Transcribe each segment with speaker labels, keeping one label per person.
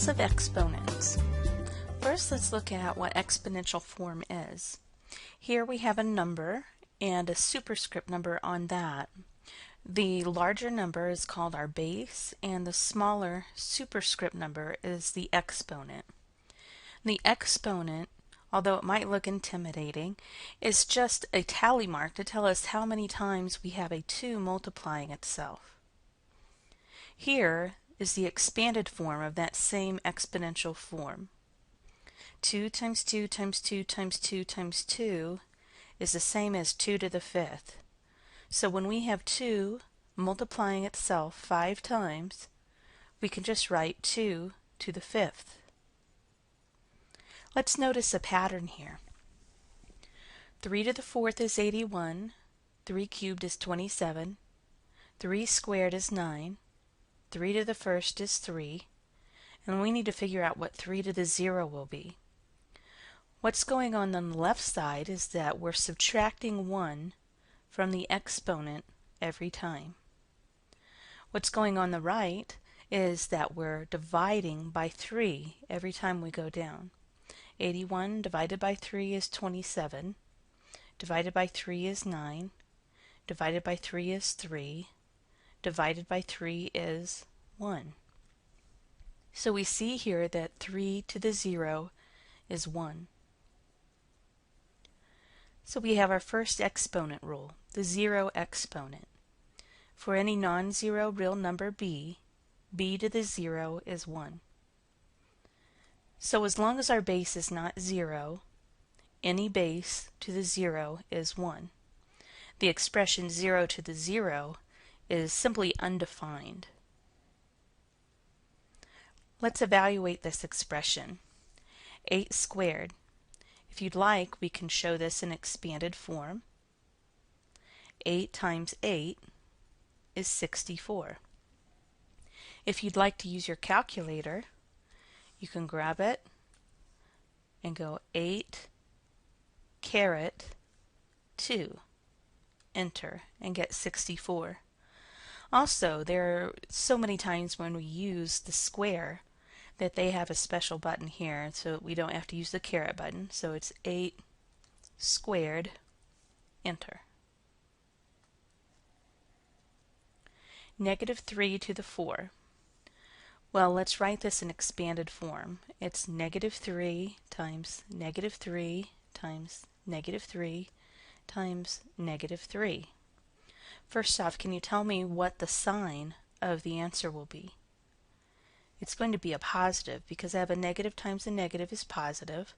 Speaker 1: Lots of exponents. First, let's look at what exponential form is. Here we have a number and a superscript number on that. The larger number is called our base, and the smaller superscript number is the exponent. The exponent, although it might look intimidating, is just a tally mark to tell us how many times we have a 2 multiplying itself. Here is the expanded form of that same exponential form. 2 times 2 times 2 times 2 times 2 is the same as 2 to the 5th. So when we have 2 multiplying itself 5 times, we can just write 2 to the 5th. Let's notice a pattern here. 3 to the 4th is 81, 3 cubed is 27, 3 squared is 9, 3 to the 1st is 3, and we need to figure out what 3 to the 0 will be. What's going on the left side is that we're subtracting 1 from the exponent every time. What's going on the right is that we're dividing by 3 every time we go down. 81 divided by 3 is 27, divided by 3 is 9, divided by 3 is 3, divided by 3 is 1. So we see here that 3 to the 0 is 1. So we have our first exponent rule, the zero exponent. For any non-zero real number b, b to the 0 is 1. So as long as our base is not 0, any base to the 0 is 1. The expression 0 to the 0 is simply undefined. Let's evaluate this expression. 8 squared. If you'd like, we can show this in expanded form. 8 times 8 is 64. If you'd like to use your calculator, you can grab it and go 8 caret 2. Enter and get 64. Also, there are so many times when we use the square that they have a special button here, so we don't have to use the caret button. So it's 8 squared, enter. Negative 3 to the 4. Well, let's write this in expanded form. It's negative 3 times negative 3 times negative 3 times negative 3. First off, can you tell me what the sign of the answer will be? It's going to be a positive because I have a negative times a negative is positive,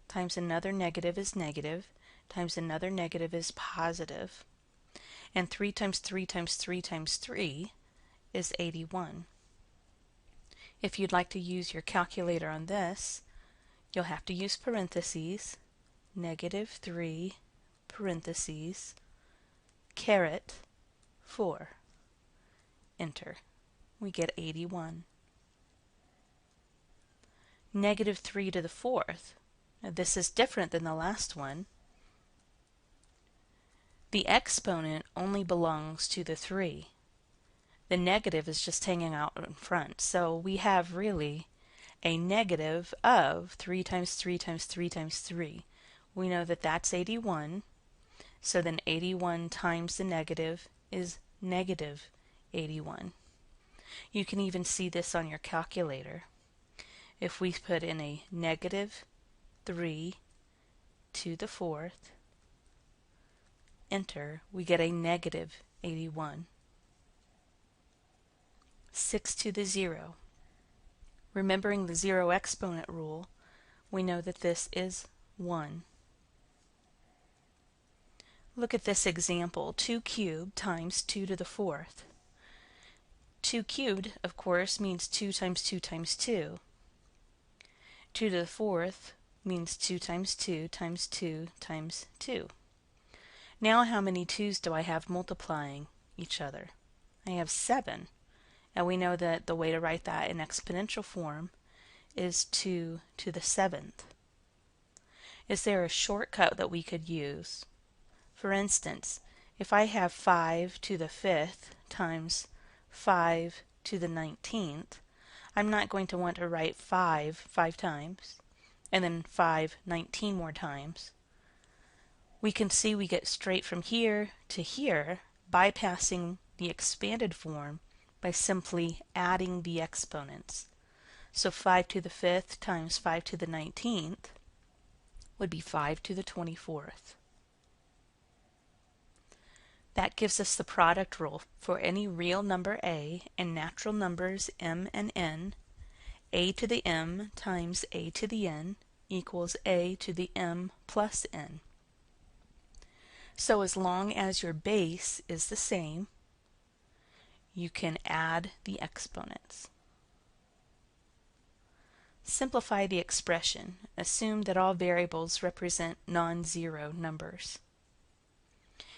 Speaker 1: times another negative is negative, times another negative is positive, and 3 times 3 times 3 times 3 is 81. If you'd like to use your calculator on this, you'll have to use parentheses, negative 3 parentheses, caret 4. Enter. We get 81. Negative 3 to the 4th. Now this is different than the last one. The exponent only belongs to the 3. The negative is just hanging out in front. So we have really a negative of 3 times 3 times 3 times 3. We know that that's 81. So then 81 times the negative is negative 81. You can even see this on your calculator. If we put in a negative 3 to the 4th, enter, we get a negative 81. 6 to the 0. Remembering the zero exponent rule, we know that this is 1. Look at this example, 2 cubed times 2 to the 4th. 2 cubed, of course, means 2 times 2 times 2. 2 to the 4th means 2 times 2 times 2 times 2. Now how many 2's do I have multiplying each other? I have 7. And we know that the way to write that in exponential form is 2 to the 7th. Is there a shortcut that we could use? For instance, if I have 5 to the 5th times 5 to the 19th, I'm not going to want to write 5 times, and then 5 19 more times. We can see we get straight from here to here, bypassing the expanded form by simply adding the exponents. So 5 to the 5th times 5 to the 19th would be 5 to the 24th. That gives us the product rule for any real number a and natural numbers m and n. A to the m times a to the n equals a to the m plus n. So as long as your base is the same, you can add the exponents. Simplify the expression. Assume that all variables represent non-zero numbers.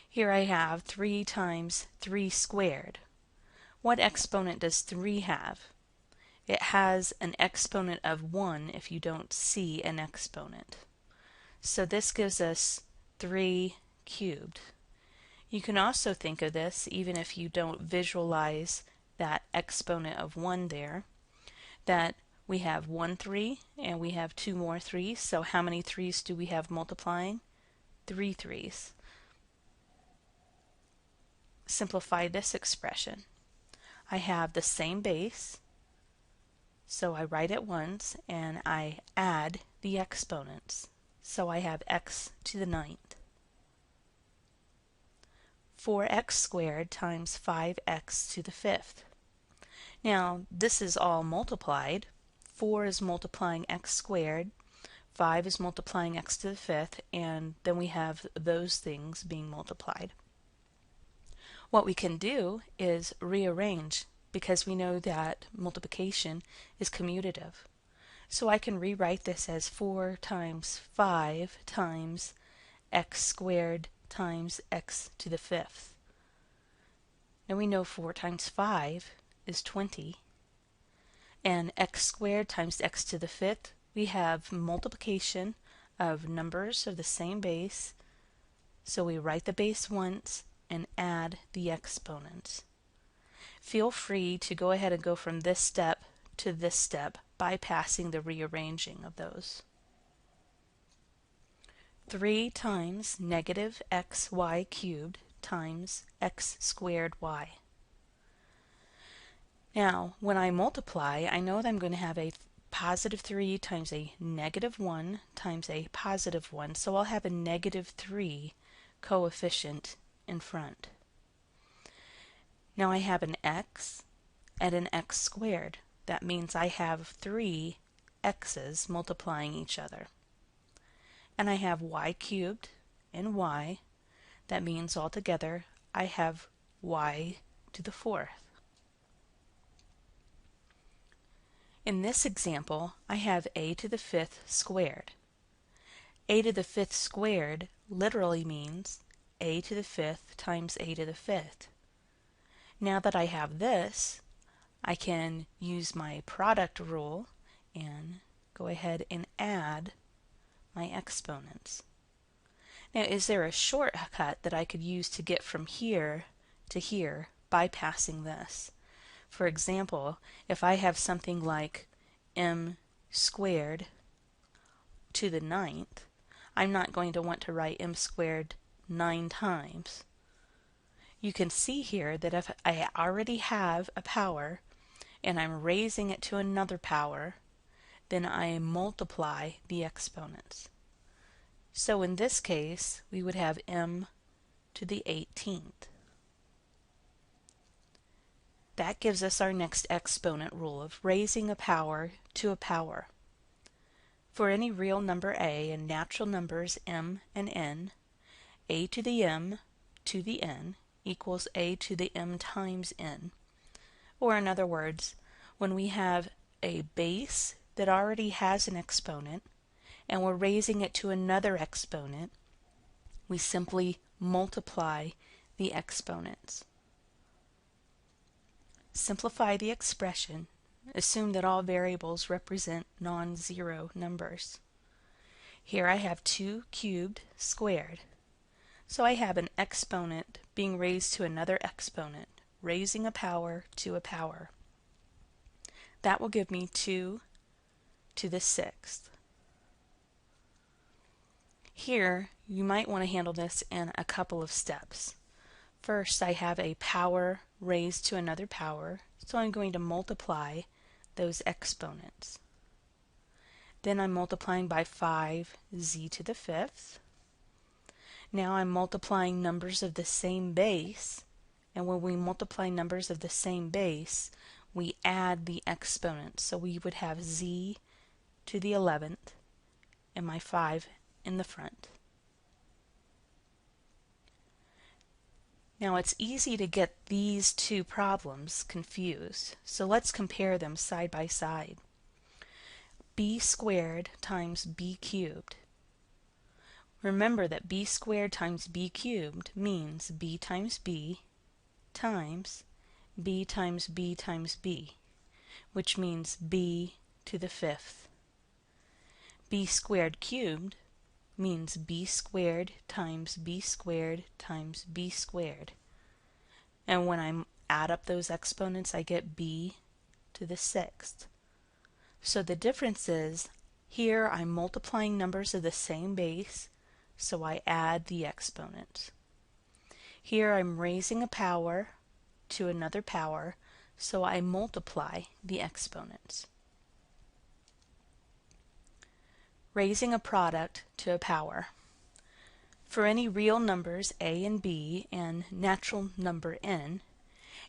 Speaker 1: Here I have 3 times 3 squared. What exponent does 3 have? It has an exponent of 1 if you don't see an exponent. So this gives us 3 cubed. You can also think of this, even if you don't visualize that exponent of 1 there, that we have 1 3 and we have 2 more 3s. So how many 3's do we have multiplying? 3 3's. Simplify this expression. I have the same base, so I write it once and I add the exponents. So I have x to the 9th. 4x squared times 5x to the 5th. Now this is all multiplied. 4 is multiplying x squared, 5 is multiplying x to the 5th, and then we have those things being multiplied. What we can do is rearrange, because we know that multiplication is commutative. So I can rewrite this as 4 times 5 times x squared times x to the 5th. Now we know 4 times 5 is 20, and x squared times x to the 5th, we have multiplication of numbers of the same base, so we write the base once and add the exponents. Feel free to go ahead and go from this step to this step, bypassing the rearranging of those. 3 times negative xy cubed times x squared y. Now, when I multiply, I know that I'm going to have a positive 3 times a negative 1 times a positive 1, so I'll have a negative 3 coefficient in front. Now I have an x and an x squared. That means I have 3 x's multiplying each other. And I have y cubed and y. That means altogether I have y to the 4th. In this example, I have a to the 5th squared. A to the 5th squared literally means a to the 5th times a to the 5th. Now that I have this, I can use my product rule and go ahead and add my exponents. Now, is there a shortcut that I could use to get from here to here bypassing this? For example, if I have something like m squared to the 9th, I'm not going to want to write m squared 9 times. You can see here that if I already have a power and I'm raising it to another power, then I multiply the exponents. So in this case, we would have m to the 18th. That gives us our next exponent rule of raising a power to a power. For any real number a and natural numbers m and n, a to the m to the n equals a to the m times n. Or in other words, when we have a base that already has an exponent and we're raising it to another exponent, we simply multiply the exponents. Simplify the expression. Assume that all variables represent non-zero numbers. Here I have 2 cubed squared. So I have an exponent being raised to another exponent, raising a power to a power. That will give me 2 to the 6th. Here, you might want to handle this in a couple of steps. First, I have a power raised to another power, so I'm going to multiply those exponents. Then I'm multiplying by 5z to the 5th. Now I'm multiplying numbers of the same base, and when we multiply numbers of the same base, we add the exponents. So we would have z to the 11th and my 5 in the front. Now it's easy to get these two problems confused, so let's compare them side by side. B squared times b cubed. Remember that b squared times b cubed means b times b times b times b times b, which means b to the 5th. B squared cubed means b squared times b squared times b squared. And when I add up those exponents, I get b to the 6th. So the difference is, here I'm multiplying numbers of the same base, so I add the exponents. Here I'm raising a power to another power, so I multiply the exponents. Raising a product to a power. For any real numbers a and b and natural number n,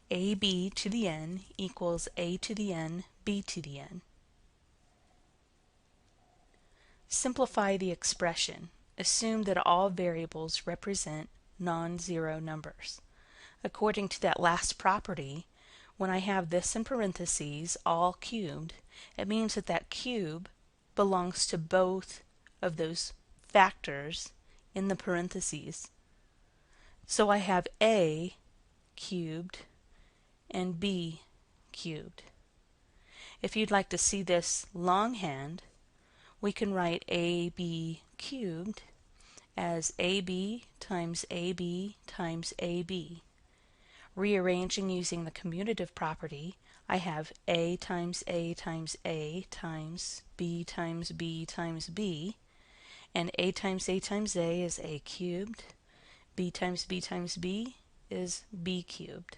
Speaker 1: ab to the n equals a to the n, b to the n. Simplify the expression. Assume that all variables represent non-zero numbers. According to that last property, when I have this in parentheses, all cubed, it means that that cube belongs to both of those factors in the parentheses. So I have a cubed and b cubed. If you'd like to see this longhand, we can write ab cubed as ab times ab times ab. Rearranging using the commutative property, I have a times a times a times b times b times b, and a times a times a is a cubed, b times b times b is b cubed.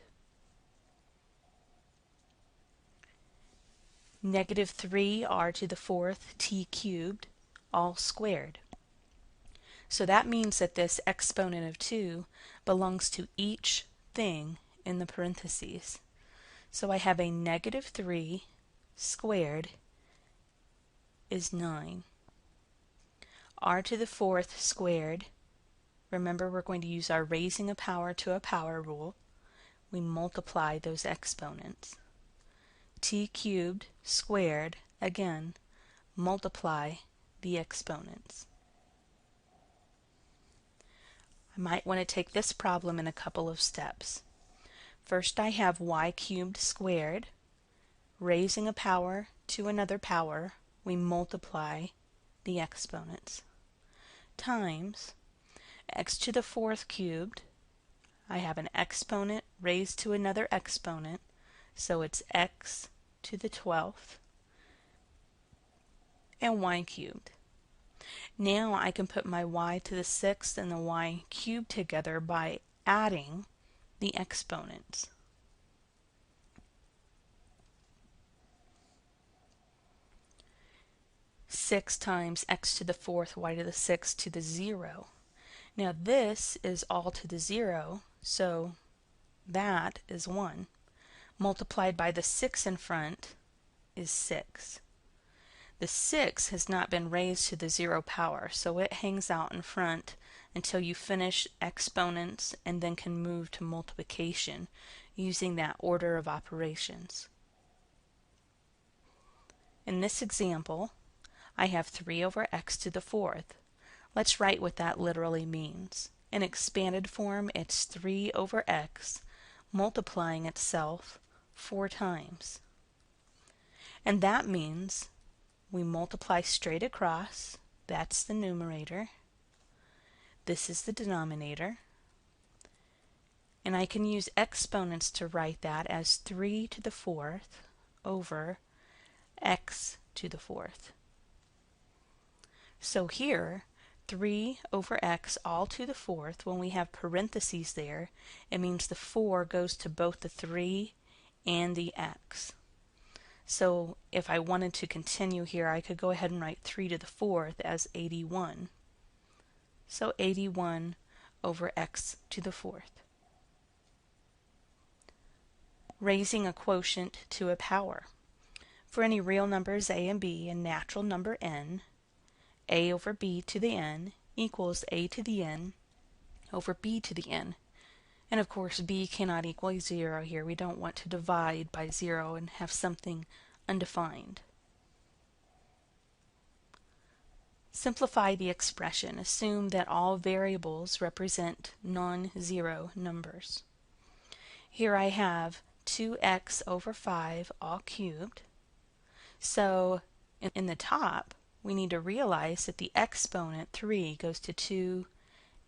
Speaker 1: Negative 3r to the 4th t cubed, all squared. So that means that this exponent of 2 belongs to each thing in the parentheses. So I have a negative 3 squared is 9. R to the 4th squared, remember we're going to use our raising a power to a power rule. We multiply those exponents. T cubed squared, again, multiply the exponents. I might want to take this problem in a couple of steps. First, I have y cubed squared. Raising a power to another power, we multiply the exponents. Times x to the 4th cubed. I have an exponent raised to another exponent, so it's x to the 12th, and y cubed. Now I can put my y to the 6th and the y cubed together by adding the exponents. Six times x to the 4th, y to the 6th to the 0. Now this is all to the 0, so that is 1. Multiplied by the 6 in front is 6. The 6 has not been raised to the 0 power, so it hangs out in front until you finish exponents and then can move to multiplication using that order of operations. In this example, I have 3 over x to the 4th. Let's write what that literally means. In expanded form, it's 3 over x multiplying itself 4 times. And that means we multiply straight across. That's the numerator. This is the denominator. And I can use exponents to write that as 3 to the 4th over x to the fourth. So here, 3 over x all to the fourth, when we have parentheses there, it means the 4 goes to both the 3 and the x. So if I wanted to continue here, I could go ahead and write 3 to the fourth as 81. So 81 over x to the fourth. Raising a quotient to a power. For any real numbers a and b and natural number n, a over b to the n equals a to the n over b to the n. And of course b cannot equal 0 here. We don't want to divide by 0 and have something undefined. Simplify the expression. Assume that all variables represent non-zero numbers. Here I have 2x over 5 all cubed. So in the top, we need to realize that the exponent 3 goes to 2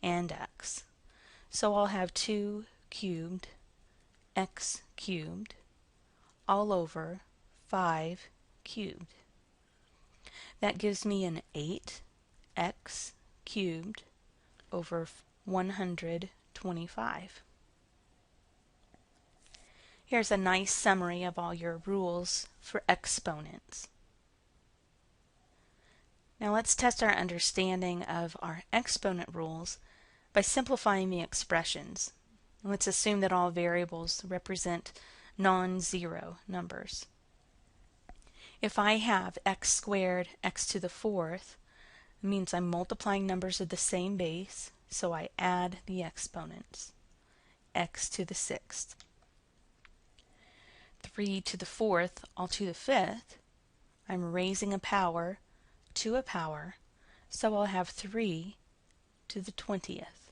Speaker 1: and x. So I'll have 2 cubed x cubed all over 5 cubed. That gives me an 8x cubed over 125. Here's a nice summary of all your rules for exponents. Now let's test our understanding of our exponent rules by simplifying the expressions. Let's assume that all variables represent non-zero numbers. If I have x squared x to the fourth, it means I'm multiplying numbers of the same base, so I add the exponents. X to the sixth. 3 to the fourth all to the fifth, I'm raising a power to a power, so I'll have 3 to the 20th.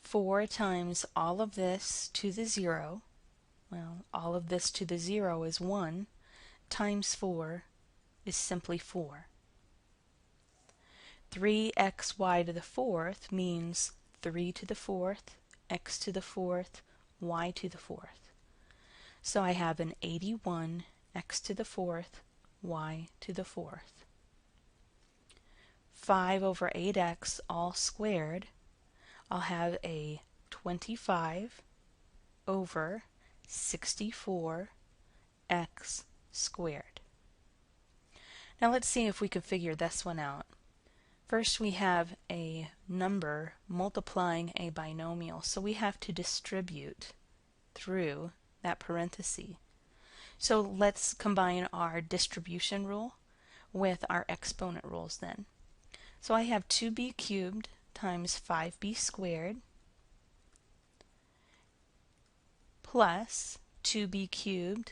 Speaker 1: 4 times all of this to the 0, well, all of this to the 0 is 1, times 4 is simply 4. 3xy to the fourth means 3 to the fourth, x to the fourth, y to the fourth. So I have an 81 x to the fourth, y to the fourth. 5 over 8x all squared, I'll have a 25 over 64 x squared. Now let's see if we can figure this one out. First we have a number multiplying a binomial, so we have to distribute through that parenthesis. So let's combine our distribution rule with our exponent rules then. So I have 2b cubed times 5b squared plus 2b cubed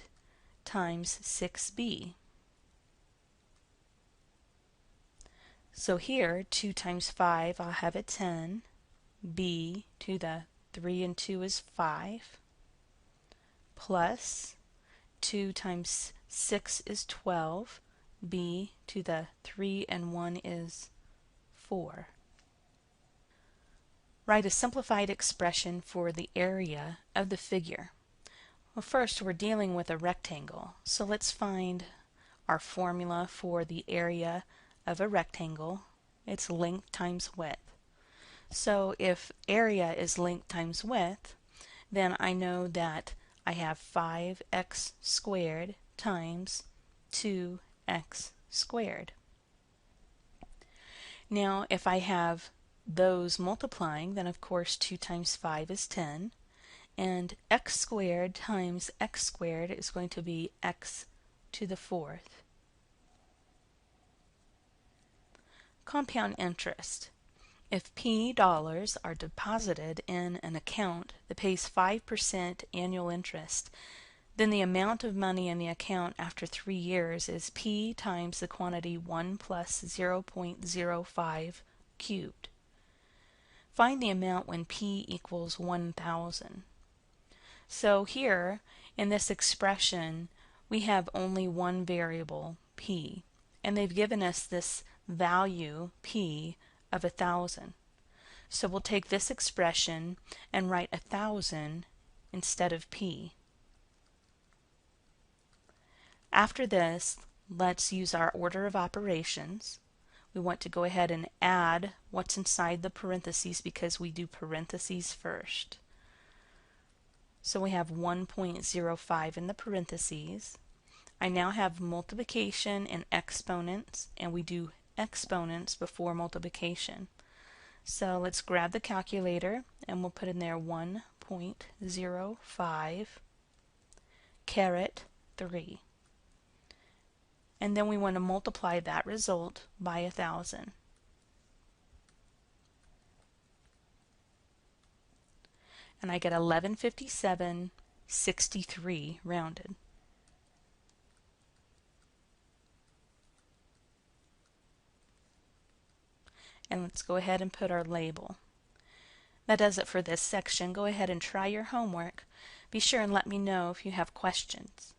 Speaker 1: times 6b. So here, 2 times 5, I'll have a 10. b to the 3 and 2 is 5. Plus 2 times 6 is 12. b to the 3 and 1 is 4. Write a simplified expression for the area of the figure. Well, first we're dealing with a rectangle, so let's find our formula for the area of a rectangle. It's length times width. So if area is length times width, then I know that I have 5x squared times 2x squared. Now if I have those multiplying, then of course 2 times 5 is 10, and x squared times x squared is going to be x to the fourth. Compound interest. If P dollars are deposited in an account that pays 5% annual interest, then the amount of money in the account after 3 years is P times the quantity 1 plus 0.05 cubed. Find the amount when P equals 1,000. So here, in this expression, we have only one variable, P, and they've given us this value, P, of 1,000. So we'll take this expression and write 1,000 instead of P. After this, let's use our order of operations. We want to go ahead and add what's inside the parentheses because we do parentheses first. So we have 1.05 in the parentheses. I now have multiplication and exponents, and we do exponents before multiplication. So let's grab the calculator and we'll put in there 1.05 caret 3. And then we want to multiply that result by 1,000. And I get 1157.63 rounded. And let's go ahead and put our label. That does it for this section. Go ahead and try your homework. Be sure and let me know if you have questions.